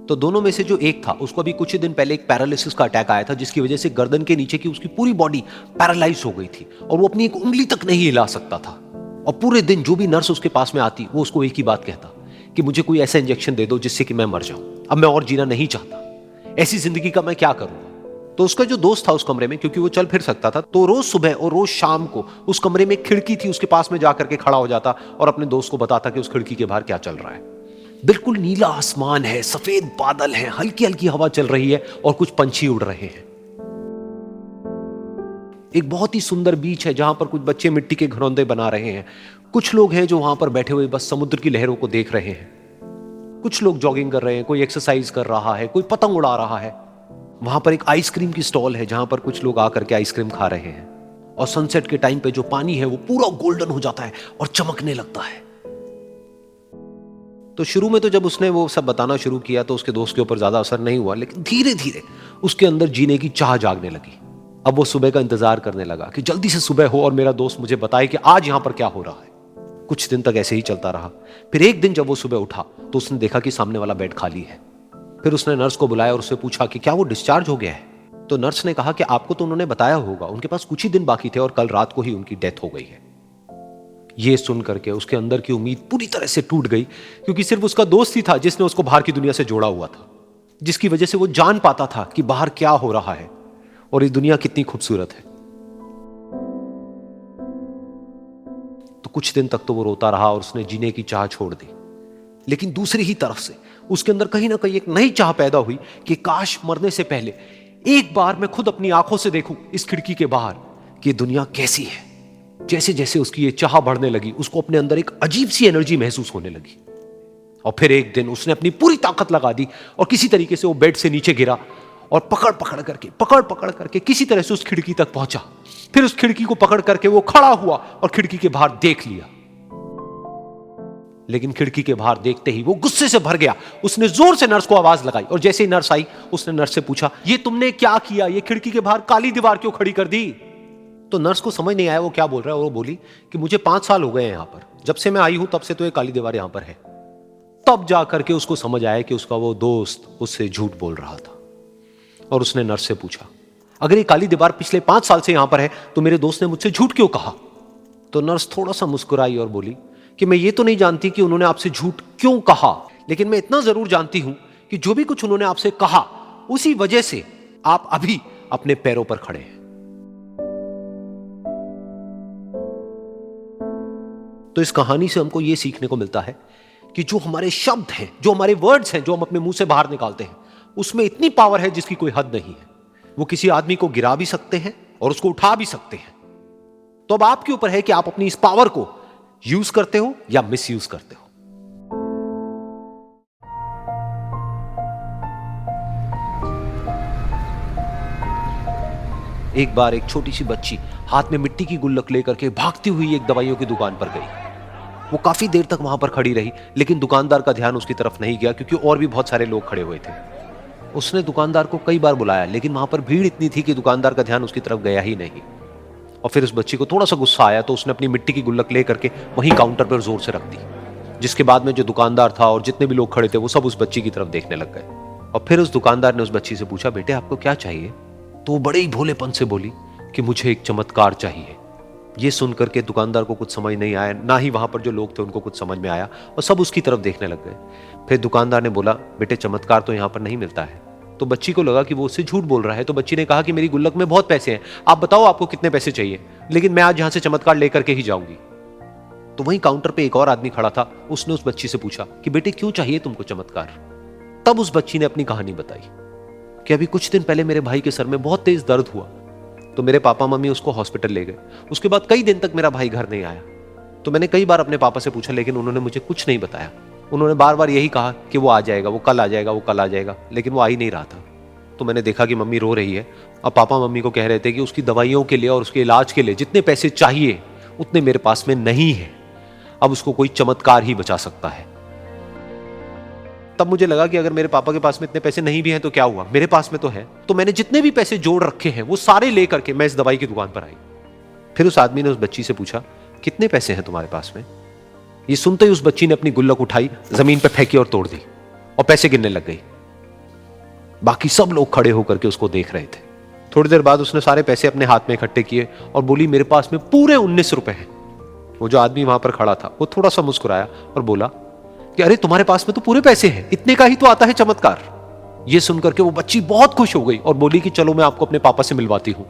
तो दोनों में से जो एक था, उसको अभी कुछ दिन पहले एक पैरालिसिस का अटैक आया था, जिसकी वजह से गर्दन के नीचे की उसकी पूरी बॉडी पैरालाइज हो गई थी और वो अपनी एक उंगली तक नहीं हिला सकता था। और पूरे दिन जो भी नर्स उसके पास में आती, वो उसको एक ही बात कहता कि मुझे कोई ऐसा इंजेक्शन दे दो जिससे कि मैं मर जाऊं, अब मैं और जीना नहीं चाहता, ऐसी जिंदगी का मैं क्या करूंगा। तो उसका जो दोस्त था उस कमरे में, क्योंकि वो चल फिर सकता था, तो रोज सुबह और रोज शाम को उस कमरे में एक खिड़की थी, उसके पास में जाकर के खड़ा हो जाता और अपने दोस्त को बताता कि उस खिड़की के बाहर क्या चल रहा है। बिल्कुल नीला आसमान है, सफेद बादल है, हल्की हल्की हवा चल रही है और कुछ पंछी उड़ रहे हैं। एक बहुत ही सुंदर बीच है जहां पर कुछ बच्चे मिट्टी के घरौंदे बना रहे हैं। कुछ लोग हैं जो वहां पर बैठे हुए बस समुद्र की लहरों को देख रहे हैं। कुछ लोग जॉगिंग कर रहे हैं, कोई एक्सरसाइज कर रहा है, कोई पतंग उड़ा रहा है। वहां पर एक आइसक्रीम की स्टॉल है जहां पर कुछ लोग आकर के आइसक्रीम खा रहे हैं। और सनसेट के टाइम पे जो पानी है वो पूरा गोल्डन हो जाता है और चमकने लगता है। तो शुरू में तो जब उसने वो सब बताना शुरू किया तो उसके दोस्त के ऊपर ज्यादा असर नहीं हुआ, लेकिन धीरे धीरे उसके अंदर जीने की चाह जागने लगी। अब वो सुबह का इंतजार करने लगा कि जल्दी से सुबह हो और मेरा दोस्त मुझे बताए कि आज यहां पर क्या हो रहा है। कुछ दिन तक ऐसे ही चलता रहा। फिर एक दिन जब वो सुबह उठा तो उसने देखा कि सामने वाला बेड खाली है। फिर उसने नर्स को बुलाया और उससे पूछा कि क्या वो डिस्चार्ज हो गया है। तो नर्स ने कहा कि आपको तो उन्होंने बताया होगा, उनके पास कुछ ही दिन बाकी थे और कल रात को ही उनकी डेथ हो गई है। ये सुन करके उसके अंदर की उम्मीद पूरी तरह से टूट गई, क्योंकि सिर्फ उसका दोस्त ही था जिसने उसको बाहर की दुनिया से जोड़ा हुआ था, जिसकी वजह से वो जान पाता था कि बाहर क्या हो रहा है और ये दुनिया कितनी खूबसूरत है। तो कुछ दिन तक तो वो रोता रहा और उसने जीने की चाह छोड़ दी। लेकिन दूसरी ही तरफ से उसके अंदर कहीं ना कहीं एक नई चाह पैदा हुई कि काश मरने से पहले एक बार मैं खुद अपनी आंखों से देखूं इस खिड़की के बाहर कि दुनिया कैसी है। जैसे जैसे उसकी ये चाह बढ़ने लगी, उसको अपने अंदर एक अजीब सी एनर्जी महसूस होने लगी। और फिर एक दिन उसने अपनी पूरी ताकत लगा दी और किसी तरीके से वो बेड से नीचे गिरा और पकड़ पकड़ करके किसी तरह से उस खिड़की तक पहुंचा। फिर उस खिड़की को पकड़ करके वो खड़ा हुआ और खिड़की के बाहर देख लिया। लेकिन खिड़की के बाहर देखते ही वो गुस्से से भर गया। उसने जोर से नर्स को आवाज लगाई और जैसे ही नर्स आई उसने नर्स से पूछा, ये तुमने क्या किया, ये खिड़की के बाहर काली दीवार क्यों खड़ी कर दी। तो नर्स को समझ नहीं आया वो क्या बोल रहा है और वो बोली कि मुझे 5 साल हो गए हैं यहां पर, जब से मैं आई हूं तब से तो ये काली दीवार यहां पर है। तब जाकर के उसको समझ आया कि उसका वो दोस्त उससे झूठ बोल रहा था। और उसने नर्स से पूछा, अगर ये काली दीवार पिछले 5 साल से यहां पर है तो मेरे दोस्त ने मुझसे झूठ क्यों कहा। तो नर्स थोड़ा सा मुस्कुराई और बोली कि मैं ये तो नहीं जानती कि उन्होंने आपसे झूठ क्यों कहा, लेकिन मैं इतना जरूर जानती हूं कि जो भी कुछ उन्होंने आपसे कहा उसी वजह से आप अभी अपने पैरों पर खड़े हैं। तो इस कहानी से हमको यह सीखने को मिलता है कि जो हमारे शब्द हैं, जो हमारे वर्ड्स हैं, जो हम अपने मुंह से बाहर निकालते हैं, उसमें इतनी पावर है जिसकी कोई हद नहीं है। वो किसी आदमी को गिरा भी सकते हैं और उसको उठा भी सकते हैं। तो अब आपके ऊपर है कि आप अपनी इस पावर को यूज करते हो या मिस यूज करते हो। एक बार एक छोटी सी बच्ची हाथ में मिट्टी की गुल्लक लेकर के भागती हुई एक दवाइयों की दुकान पर गई। वो काफी देर तक वहां पर खड़ी रही, लेकिन दुकानदार का ध्यान उसकी तरफ नहीं गया क्योंकि और भी बहुत सारे लोग खड़े हुए थे। उसने दुकानदार को कई बार बुलाया, लेकिन वहां पर भीड़ इतनी थी कि दुकानदार का ध्यान उसकी तरफ गया ही नहीं। और फिर उस बच्ची को थोड़ा सा गुस्सा आया तो उसने अपनी मिट्टी की गुल्लक लेकर के वहीं काउंटर पर जोर से रख दी, जिसके बाद में जो दुकानदार था और जितने भी लोग खड़े थे वो सब उस बच्ची की तरफ देखने लग गए। और फिर उस दुकानदार ने उस बच्ची से पूछा, बेटे आपको क्या चाहिए। तो वो बड़े ही भोलेपन से बोली कि मुझे एक चमत्कार चाहिए। ये सुनकर के दुकानदार को कुछ समझ नहीं आया, ना ही वहां पर जो लोग थे उनको कुछ समझ में आया और सब उसकी तरफ देखने लग गए। फिर दुकानदार ने बोला, बेटे चमत्कार तो यहाँ पर नहीं मिलता है। तो बच्ची को लगा कि वो उससे झूठ बोल रहा है। तो बच्ची ने कहा कि मेरी गुल्लक में बहुत पैसे हैं, आप बताओ आपको कितने पैसे चाहिए, लेकिन मैं आज यहां से चमत्कार लेकर के ही जाऊंगी। तो वहीं काउंटर पे एक और आदमी खड़ा था, उसने उस बच्ची से पूछा कि बेटे क्यों चाहिए तुमको चमत्कार। तब उस बच्ची ने अपनी कहानी बताई कि अभी कुछ दिन पहले मेरे भाई के सर में बहुत तेज दर्द हुआ तो मेरे पापा मम्मी उसको हॉस्पिटल ले गए। उसके बाद कई दिन तक मेरा भाई घर नहीं आया। तो मैंने कई बार अपने पापा से पूछा, लेकिन उन्होंने मुझे कुछ नहीं बताया। उन्होंने बार बार यही कहा कि वो आ जाएगा, वो कल आ जाएगा, वो कल आ जाएगा, लेकिन वो आ ही नहीं रहा था। तो मैंने देखा कि मम्मी रो रही है। अब पापा मम्मी को कह रहे थे कि उसकी दवाइयों के लिए और उसके इलाज के लिए जितने पैसे चाहिए उतने मेरे पास में नहीं है। अब उसको कोई चमत्कार ही बचा सकता है। तब मुझे लगा कि अगर मेरे पापा के पास में इतने पैसे नहीं भी हैं तो क्या हुआ, मेरे पास में तो है। तो मैंने जितने भी पैसे जोड़ रखे हैं वो सारे लेकर के मैं इस दवाई की दुकान पर आई। फिर उस आदमी ने उस बच्ची से पूछा, कितने पैसे हैं तुम्हारे पास में? ये सुनते ही उस बच्ची ने अपनी गुल्लक उठाई, जमीन पर फेंकी और तोड़ दी और पैसे गिनने लग गई। बाकी सब लोग खड़े होकर के उसको देख रहे थे। थोड़ी देर बाद उसने सारे पैसे अपने हाथ में इकट्ठे किए और बोली, मेरे पास में पूरे 19 रुपए हैं। वो जो आदमी वहां पर खड़ा था वो थोड़ा सा मुस्कुराया और बोला कि अरे तुम्हारे पास में तो पूरे पैसे हैं, इतने का ही तो आता है चमत्कार। ये सुनकर के वो बच्ची बहुत खुश हो गई और बोली कि चलो मैं आपको अपने पापा से मिलवाती हूं।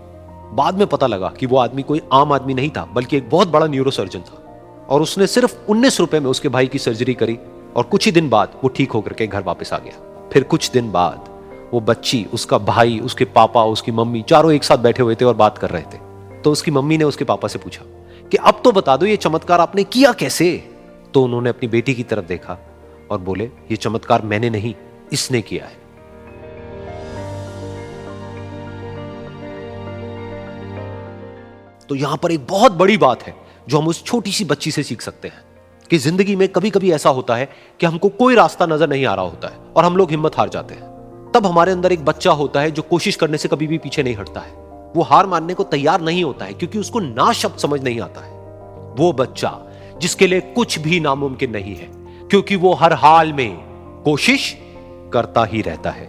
बाद में पता लगा कि वो आदमी कोई आम आदमी नहीं था, बल्कि एक बहुत बड़ा न्यूरोसर्जन था और उसने सिर्फ 19 रुपए में उसके भाई की सर्जरी करी और कुछ ही दिन बाद वो ठीक होकर के घर वापस आ गया। फिर कुछ दिन बाद वो बच्ची, उसका भाई, उसके पापा, उसकी मम्मी चारों एक साथ बैठे हुए थे और बात कर रहे थे। तो उसकी मम्मी ने उसके पापा से पूछा कि अब तो बता दो ये चमत्कार आपने किया कैसे? तो उन्होंने अपनी बेटी की तरफ देखा और बोले, ये चमत्कार मैंने नहीं, इसने किया है। तो यहां पर एक बहुत बड़ी बात है जो हम उस छोटी सी बच्ची से सीख सकते हैं कि जिंदगी में कभी कभी ऐसा होता है कि हमको कोई रास्ता नजर नहीं आ रहा होता है और हम लोग हिम्मत हार जाते हैं। तब हमारे अंदर एक बच्चा होता है जो कोशिश करने से कभी भी पीछे नहीं हटता है। वो हार मानने को तैयार नहीं होता है क्योंकि उसको ना शब्द समझ नहीं आता है। वो बच्चा जिसके लिए कुछ भी नामुमकिन नहीं है, क्योंकि वो हर हाल में कोशिश करता ही रहता है।